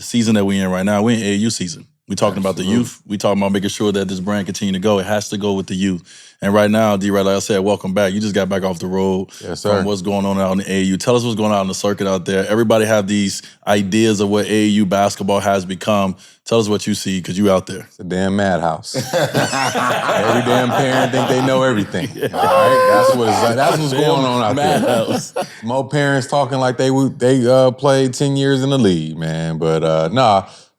season that we're in right now, we're in AAU season. We're talking about the youth. We're talking about making sure that this brand continue to go. It has to go with the youth. And right now, D-Ray, like I said, welcome back. You just got back off the road from what's going on out in the AAU. Tell us what's going on in the circuit out there. Everybody have these ideas of what AAU basketball has become. Tell us what you see, because you out there. It's a damn madhouse. Every damn parent think they know everything. All right? That's what's going on out there. More parents talking like they played 10 years in the league, man. But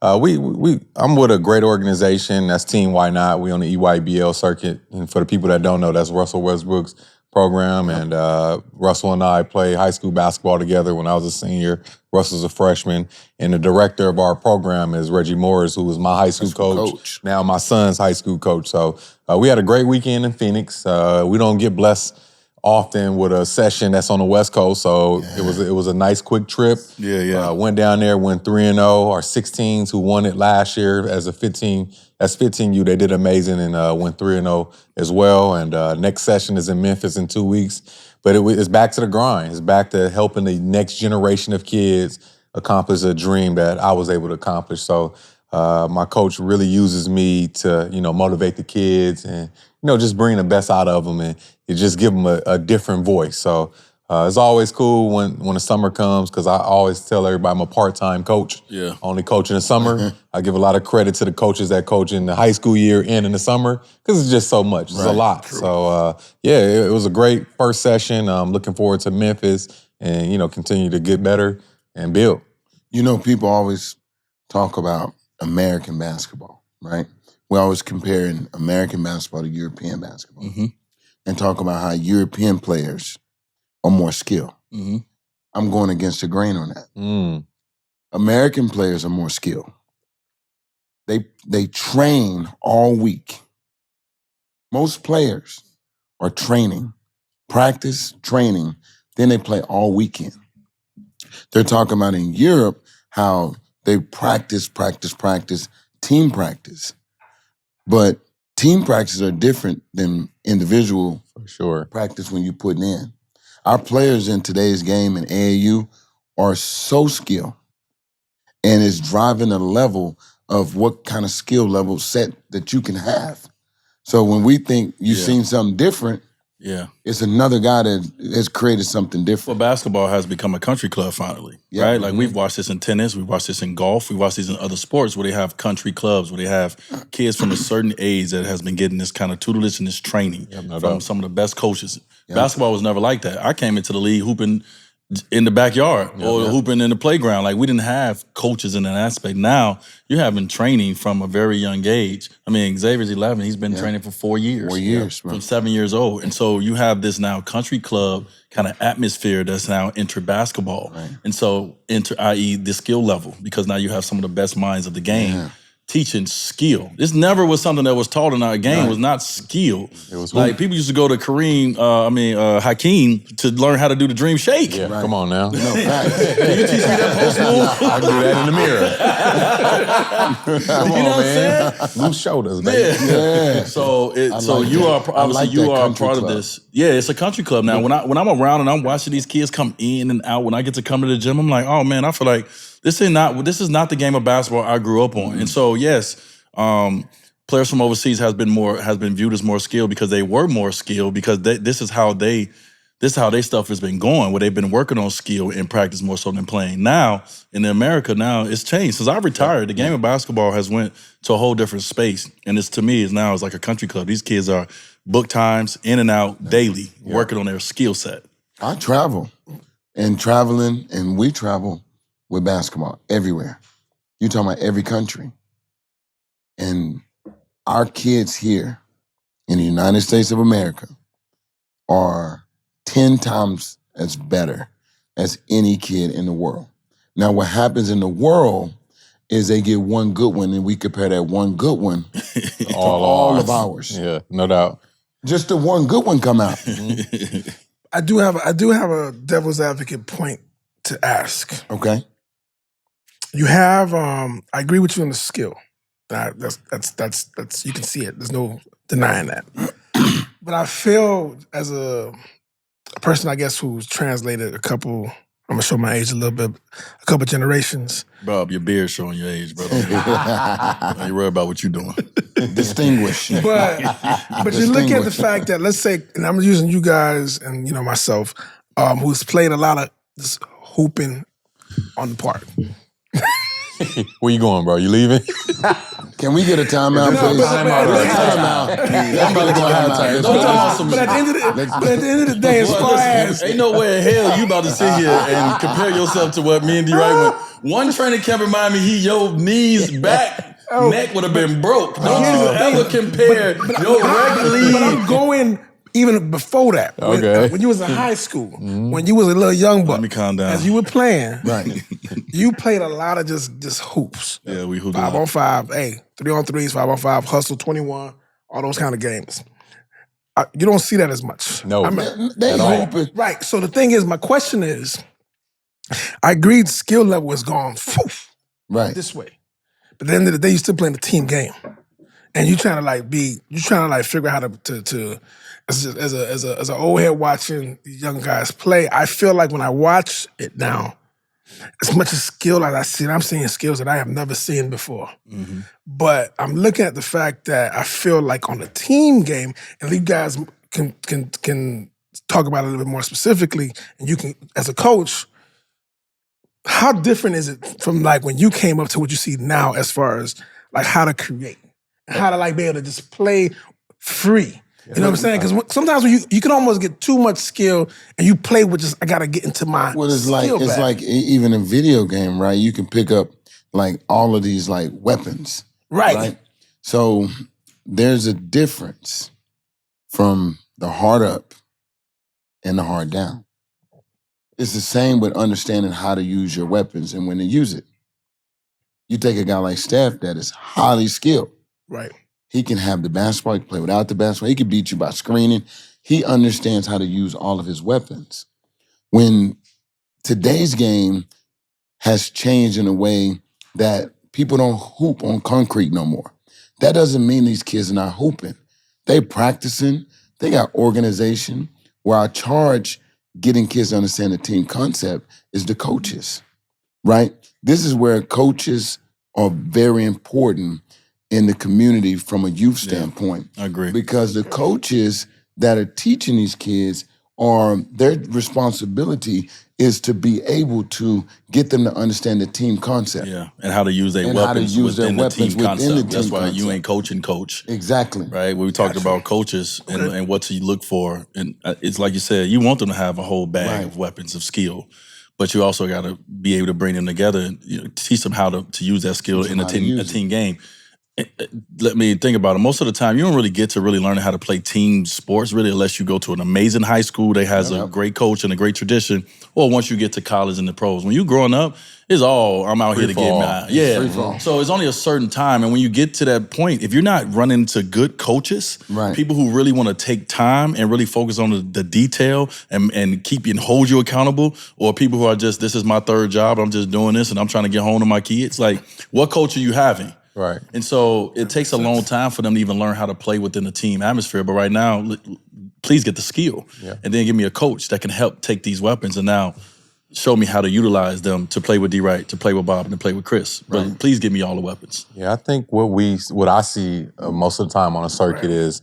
I'm with a great organization. That's Team Why Not. We on the EYBL circuit. And for the people that don't know, that's Russell Westbrook's program. And Russell and I played high school basketball together when I was a senior. Russell's a freshman. And the director of our program is Reggie Morris, who was my high school coach. Now my son's high school coach. So we had a great weekend in Phoenix. We don't get blessed often with a session that's on the West Coast, so it was a nice quick trip. Went down there, went 3-0. Our 16s who won it last year as 15U, they did amazing and went 3-0 as well. And next session is in Memphis in 2 weeks. But it's back to the grind. It's back to helping the next generation of kids accomplish a dream that I was able to accomplish. So my coach really uses me to, motivate the kids and, just bring the best out of them and just give them a different voice. So it's always cool when the summer comes, because I always tell everybody I'm a part-time coach. I only coach in the summer. I give a lot of credit to the coaches that coach in the high school year and in the summer, because it's just so much. It's a lot. True. So, it was a great first session. I'm looking forward to Memphis and, continue to get better and build. People always talk about American basketball, right? We're always comparing American basketball to European basketball and talk about how European players are more skilled. I'm going against the grain on that. American players are more skilled. They train all week. Most players are training, practice, training, then they play all weekend. They're talking about in Europe how they practice, team practice. But team practices are different than individual practice when you're putting in. Our players in today's game in AAU are so skilled, and it's driving the level of what kind of skill level set that you can have. So when we think you've seen something different, it's another guy that has created something different. Well, basketball has become a country club finally, right? Like we've watched this in tennis, we've watched this in golf, we've watched this in other sports where they have country clubs, where they have kids from a certain age that has been getting this kind of tutelage and this training from some of the best coaches. Basketball was never like that. I came into the league hooping in the backyard or hooping in the playground. Like, we didn't have coaches in that aspect. Now you're having training from a very young age. I mean, Xavier's 11. He's been training for 4 years. 4 years, from 7 years old. And so you have this now country club kind of atmosphere that's now entered basketball. And so i.e. the skill level, because now you have some of the best minds of the game. Teaching skill. This never was something that was taught in our game. It was not skill. It was like people used to go to Hakeem to learn how to do the dream shake. Come on now. Can you teach me that post move? I can do that in the mirror. Come on, man. Loose shoulders, baby. So you are obviously a part of this. Yeah, it's a country club now. When I'm around and I'm watching these kids come in and out, when I get to come to the gym, I'm like, oh man, I feel like this is not the game of basketball I grew up on. And so yes, players from overseas has been viewed as more skilled because they were more skilled, because this is how their stuff has been going, where they've been working on skill and practice more so than playing. Now in America, it's changed. Since I retired, the game of basketball has went to a whole different space, and it's like a country club. These kids are book times in and out daily, working on their skill set. I travel, and we travel with basketball everywhere. You're talking about every country. And our kids here in the United States of America are 10 times as better as any kid in the world. Now, what happens in the world is they get one good one, and we compare that one good one to all of ours. Yeah, no doubt. Just the one good one come out. I do have a devil's advocate point to ask. Okay. You have, I agree with you on the skill. That's you can see it. There's no denying that. But I feel as a person, I guess, who's translated a couple I'm gonna show my age a little bit, a couple generations. Bob, your beard's showing your age, brother. You worry about what you're doing. Distinguished. But you look at the fact that, let's say, and I'm using you guys and myself, who's played a lot of this hooping on the park. Where you going, bro? You leaving? Can we get a timeout, please? But at the end of the day, as far as ain't no way in hell you about to sit here and compare yourself to what me and D-Wright went. One training camp remind me your knees back, neck would have been broke. Don't you ever compare your regular league. But I'm going even before that. When you was in high school, when you was a little young buck. Let me calm down. As you were playing, Right. you played a lot of just hoops. Yeah, we hooped 5-on-5, 3-on-3s, 5-on-5, hustle 21, all those kind of games. You don't see that as much. No. They hooping. Right. So the thing is, my question is, I agree the skill level is gone Right. this way. But at the end of the day, you're still playing the team game. And you're trying to figure out how to as an old head watching these young guys play, I feel like when I watch it now, as much as skill as I see, I'm seeing skills that I have never seen before. Mm-hmm. But I'm looking at the fact that I feel like on the team game, and you guys can talk about it a little bit more specifically, and you can, as a coach, how different is it from like when you came up to what you see now as far as like how to create, how to like be able to just play free? You know what I'm saying? Because sometimes when you can almost get too much skill and you play with just, I got to get into my skill back. Like even in video game, right? You can pick up like all of these like weapons. Right. So there's a difference from the hard up and the hard down. It's the same with understanding how to use your weapons and when to use it. You take a guy like Steph that is highly skilled. Right. He can have the basketball, he can play without the basketball, he can beat you by screening. He understands how to use all of his weapons. When today's game has changed in a way that people don't hoop on concrete no more. That doesn't mean these kids are not hooping. They practicing, they got organization. Where I charge getting kids to understand the team concept is the coaches, right? This is where coaches are very important in the community from a youth standpoint. I agree. Because the coaches that are teaching these kids their responsibility is to be able to get them to understand the team concept. Yeah, and how to use their And weapons how to use their within the weapons team within the concept. That's team why you concept. ain't coach. Exactly. Right? We talked about coaches and what to look for. And it's like you said, you want them to have a whole bag of weapons of skill. But you also got to be able to bring them together and teach them how to use that skill in a team game. Let me think about it. Most of the time, you don't really get to really learn how to play team sports, really, unless you go to an amazing high school that has a great coach and a great tradition, or once you get to college and the pros. When you're growing up, it's all, I'm out here to get mine. Yeah. So it's only a certain time. And when you get to that point, if you're not running into good coaches, people who really want to take time and really focus on the detail and keep you and hold you accountable, or people who are just, this is my third job, I'm just doing this and I'm trying to get home to my kids, like, what coach are you having? Right. And so it takes a long time for them to even learn how to play within the team atmosphere. But right now, please get the skill. Yeah. And then give me a coach that can help take these weapons and now show me how to utilize them to play with D-Wright, to play with Bob, and to play with Chris. But please give me all the weapons. Yeah, I think what I see most of the time on a circuit is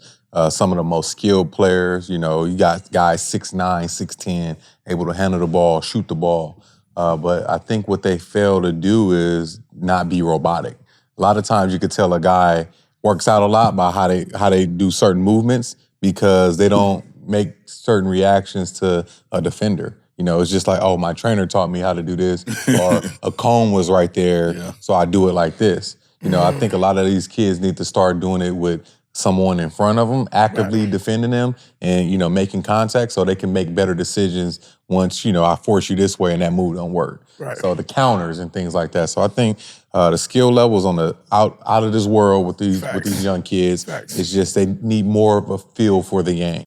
some of the most skilled players. You know, you got guys 6'9", 6'10", able to handle the ball, shoot the ball. But I think what they fail to do is not be robotic. A lot of times you could tell a guy works out a lot by how they do certain movements because they don't make certain reactions to a defender. You know, it's just like, oh, my trainer taught me how to do this, or a cone was right there, so I do it like this. You know, I think a lot of these kids need to start doing it with someone in front of them, actively defending them and, you know, making contact so they can make better decisions once, you know, I force you this way and that move don't work. Right. So the counters and things like that. So I think the skill levels on the out of this world with these young kids, it's just they need more of a feel for the game.